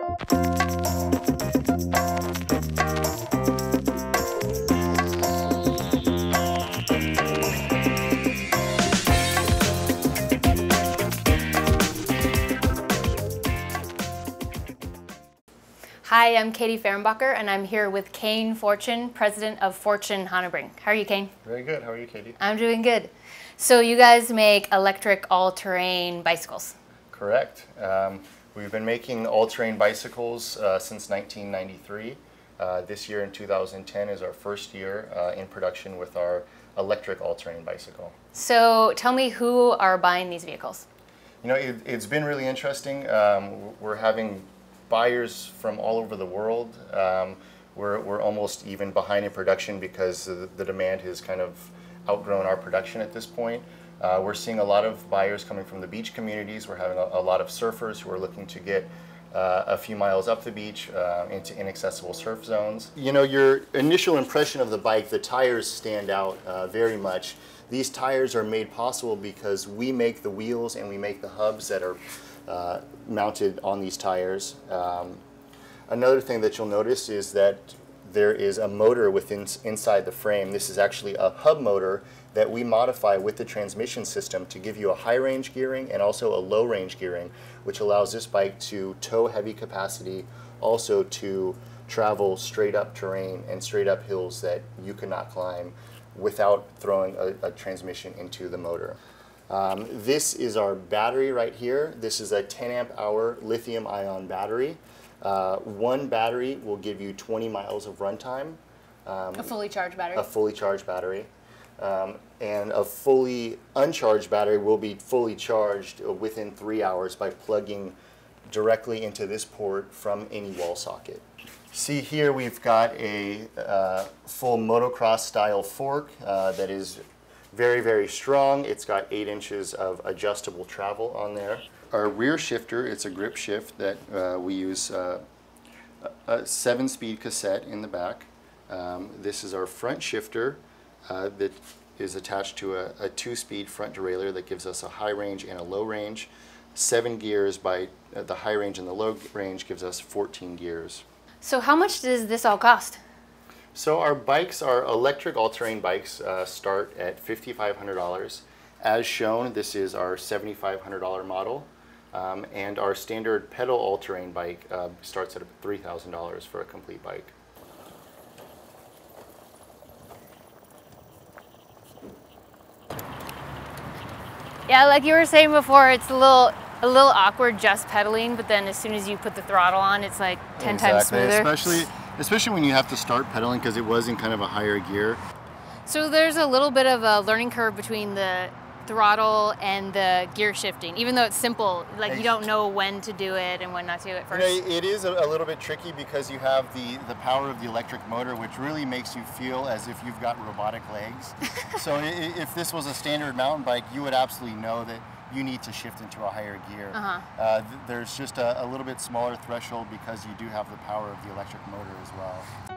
Hi, I'm Katie Fehrenbacher, and I'm here with Kane Fortune, president of Fortune Hanebrink. How are you, Kane? Very good. How are you, Katie? I'm doing good. So you guys make electric all-terrain bicycles? Correct. We've been making all-terrain bicycles since 1993. This year in 2010 is our first year in production with our electric all-terrain bicycle. So tell me who are buying these vehicles? You know, it's been really interesting. We're having buyers from all over the world. We're almost even behind in production because the demand has kind of outgrown our production at this point. We're seeing a lot of buyers coming from the beach communities. We're having a lot of surfers who are looking to get a few miles up the beach into inaccessible surf zones. You know, your initial impression of the bike, the tires stand out very much. These tires are made possible because we make the wheels and we make the hubs that are mounted on these tires. Another thing that you'll notice is that there is a motor inside the frame. This is actually a hub motor that we modify with the transmission system to give you a high range gearing and also a low range gearing, which allows this bike to tow heavy capacity, also to travel straight up terrain and straight up hills that you cannot climb without throwing a transmission into the motor. This is our battery right here. This is a 10 amp hour lithium ion battery. One battery will give you 20 miles of runtime. A fully charged battery? A fully charged battery. And a fully uncharged battery will be fully charged within 3 hours by plugging directly into this port from any wall socket. See here we've got a full motocross style fork that is very, very strong. It's got 8 inches of adjustable travel on there. Our rear shifter, it's a grip shift that we use a 7-speed cassette in the back. This is our front shifter that is attached to a 2-speed front derailleur that gives us a high range and a low range. 7 gears by the high range and the low range gives us 14 gears. So how much does this all cost? So our bikes, our electric all-terrain bikes start at $5,500. As shown, this is our $7,500 model. And our standard pedal all-terrain bike starts at $3,000 for a complete bike. Yeah, like you were saying before, it's a little awkward just pedaling, but then as soon as you put the throttle on, it's like 10 times smoother. Especially when you have to start pedaling because it was in kind of a higher gear. So there's a little bit of a learning curve between the throttle and the gear shifting, even though it's simple, like you don't know when to do it and when not to do it first. You know, it is a little bit tricky because you have the power of the electric motor, which really makes you feel as if you've got robotic legs. So if this was a standard mountain bike, you would absolutely know that you need to shift into a higher gear. There's just a little bit smaller threshold because you do have the power of the electric motor as well.